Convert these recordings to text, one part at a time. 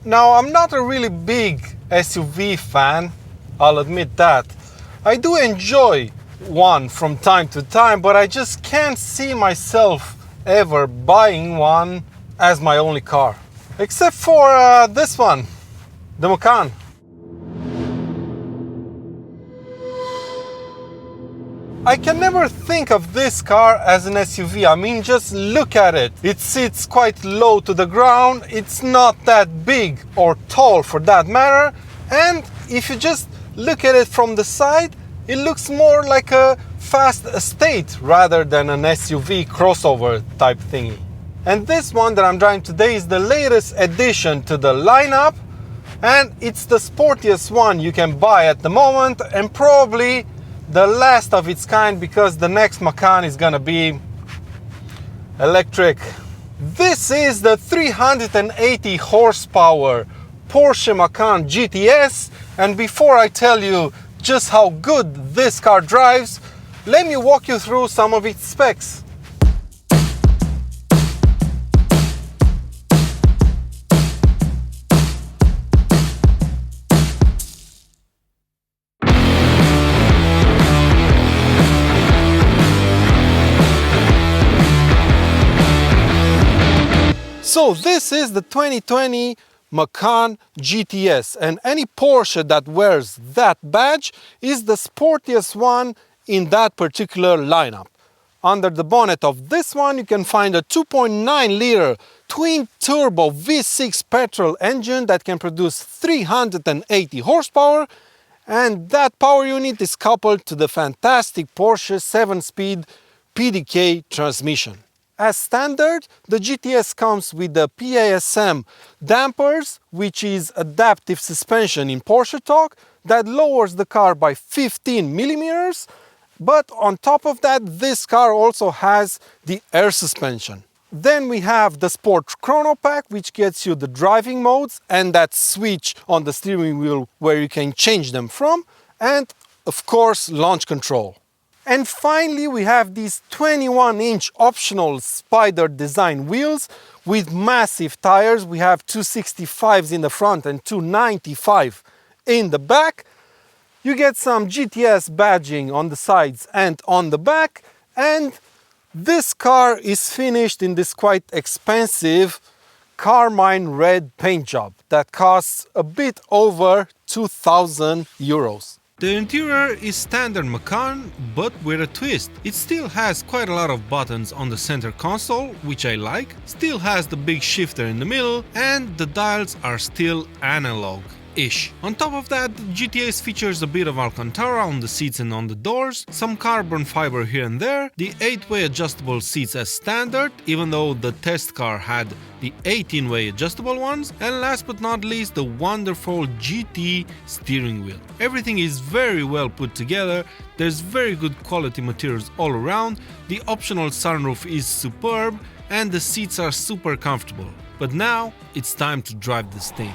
Now, I'm not a really big SUV fan, I'll admit that. I do enjoy one from time to time, but I just can't see myself ever buying one as my only car. Except for this one, the Macan. I can never think of this car as an SUV. I mean, just look at it. It sits quite low to the ground. It's not that big or tall for that matter. And if you just look at it from the side, it looks more like a fast estate rather than an SUV crossover type thingy. And this one that I'm driving today is the latest addition to the lineup. And it's the sportiest one you can buy at the moment, and probably the last of its kind, because the next Macan is gonna be electric. This is the 380 horsepower Porsche Macan GTS, and before I tell you just how good this car drives, let me walk you through some of its specs. So this is the 2020 Macan GTS, and any Porsche that wears that badge is the sportiest one in that particular lineup. Under the bonnet of this one you can find a 2.9 liter twin turbo V6 petrol engine that can produce 380 horsepower, and that power unit is coupled to the fantastic Porsche 7-speed PDK transmission. As standard, the GTS comes with the PASM dampers, which is adaptive suspension in Porsche talk, that lowers the car by 15 millimeters. But on top of that, this car also has the air suspension. Then we have the Sport Chrono Pack, which gets you the driving modes and that switch on the steering wheel where you can change them from, and of course launch control. And finally we have these 21-inch optional Spider design wheels with massive tires. We have 265s in the front and 295 in the back. You get some GTS badging on the sides and on the back, and this car is finished in this quite expensive carmine red paint job that costs a bit over 2,000 euros. The interior is standard Macan, but with a twist. It still has quite a lot of buttons on the center console, which I like, still has the big shifter in the middle, and the dials are still analog-ish. On top of that, the GTS features a bit of Alcantara on the seats and on the doors, some carbon fiber here and there, the 8-way adjustable seats as standard, even though the test car had the 18-way adjustable ones, and last but not least, the wonderful GT steering wheel. Everything is very well put together, there's very good quality materials all around, the optional sunroof is superb, and the seats are super comfortable. But now, it's time to drive this thing.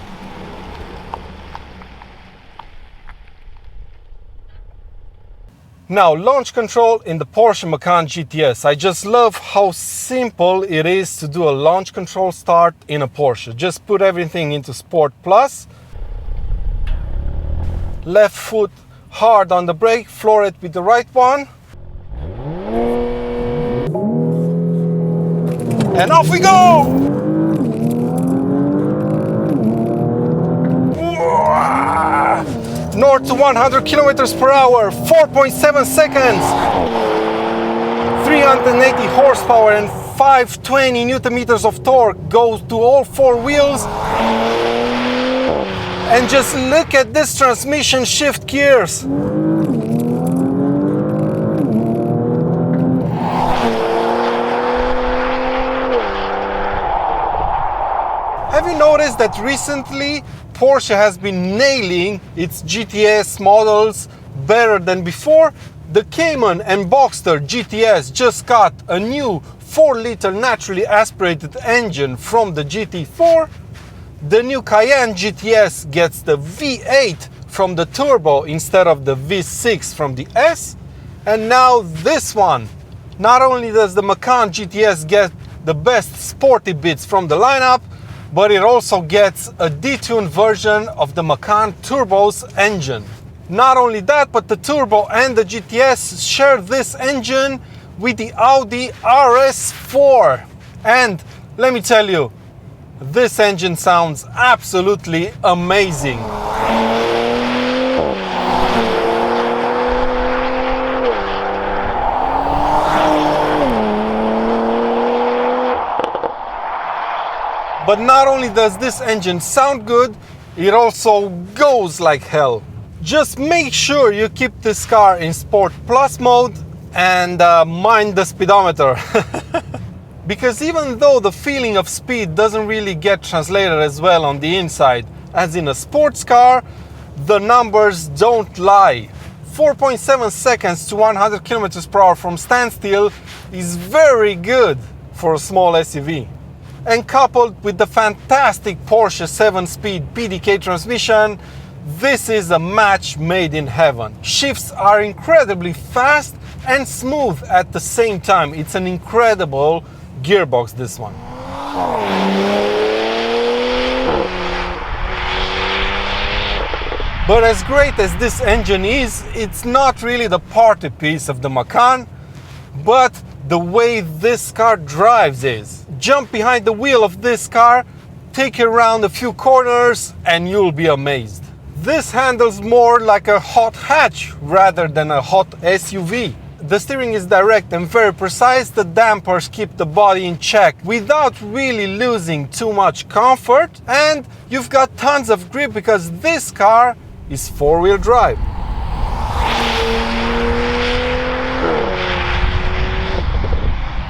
Now, launch control in the Porsche Macan GTS. I just love how simple it is to do a launch control start in a Porsche. Just put everything into Sport Plus. Left foot hard on the brake, floor it with the right one. And off we go! North to 100 kilometers per hour, 4.7 seconds, 380 horsepower and 520 newton meters of torque. Goes to all four wheels. And just look at this transmission shift gears. Have you noticed that recently Porsche has been nailing its GTS models better than before? The Cayman and Boxster GTS just got a new 4-liter naturally aspirated engine from the GT4. The new Cayenne GTS gets the V8 from the turbo instead of the V6 from the S. And now this one. Not only does the Macan GTS get the best sporty bits from the lineup, but it also gets a detuned version of the Macan Turbo's engine. Not only that, but the Turbo and the GTS share this engine with the Audi RS4. And let me tell you, this engine sounds absolutely amazing. But not only does this engine sound good, it also goes like hell. Just make sure you keep this car in Sport Plus mode and mind the speedometer. Because even though the feeling of speed doesn't really get translated as well on the inside as in a sports car, the numbers don't lie. 4.7 seconds to 100 km per hour from standstill is very good for a small SUV. And coupled with the fantastic Porsche 7-speed PDK transmission, this is a match made in heaven. Shifts are incredibly fast and smooth at the same time. It's an incredible gearbox, this one. But as great as this engine is, it's not really the party piece of the Macan, but the way this car drives is. Jump behind the wheel of this car, take it around a few corners, and you'll be amazed. This handles more like a hot hatch rather than a hot SUV. The steering is direct and very precise. The dampers keep the body in check without really losing too much comfort. And you've got tons of grip because this car is four-wheel drive.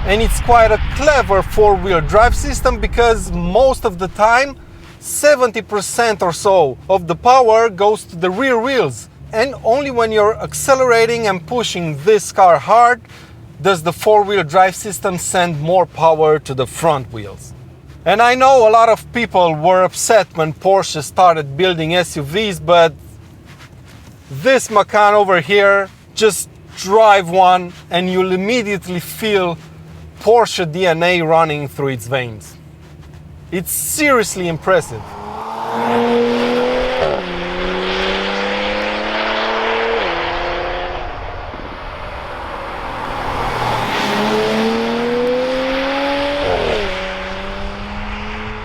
And it's quite a clever four-wheel drive system because most of the time 70% or so of the power goes to the rear wheels, and only when you're accelerating and pushing this car hard does the four-wheel drive system send more power to the front wheels. And I know a lot of people were upset when Porsche started building SUVs, but this Macan over here, just drive one and you'll immediately feel Porsche DNA running through its veins. It's seriously impressive.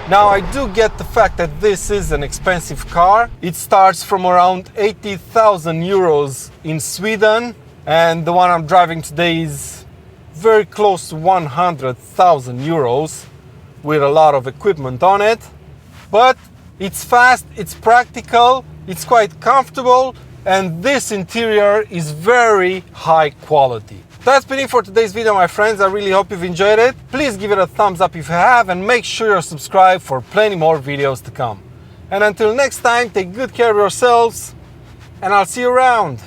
Now I do get the fact that this is an expensive car. It starts from around 80,000 euros in Sweden, and the one I'm driving today is very close to 100,000 euros with a lot of equipment on it. But it's fast, it's practical, it's quite comfortable, and this interior is very high quality. That's been it for today's video, my friends. I really hope you've enjoyed it. Please give it a thumbs up if you have, and make sure you're subscribed for plenty more videos to come. And until next time, take good care of yourselves, and I'll see you around.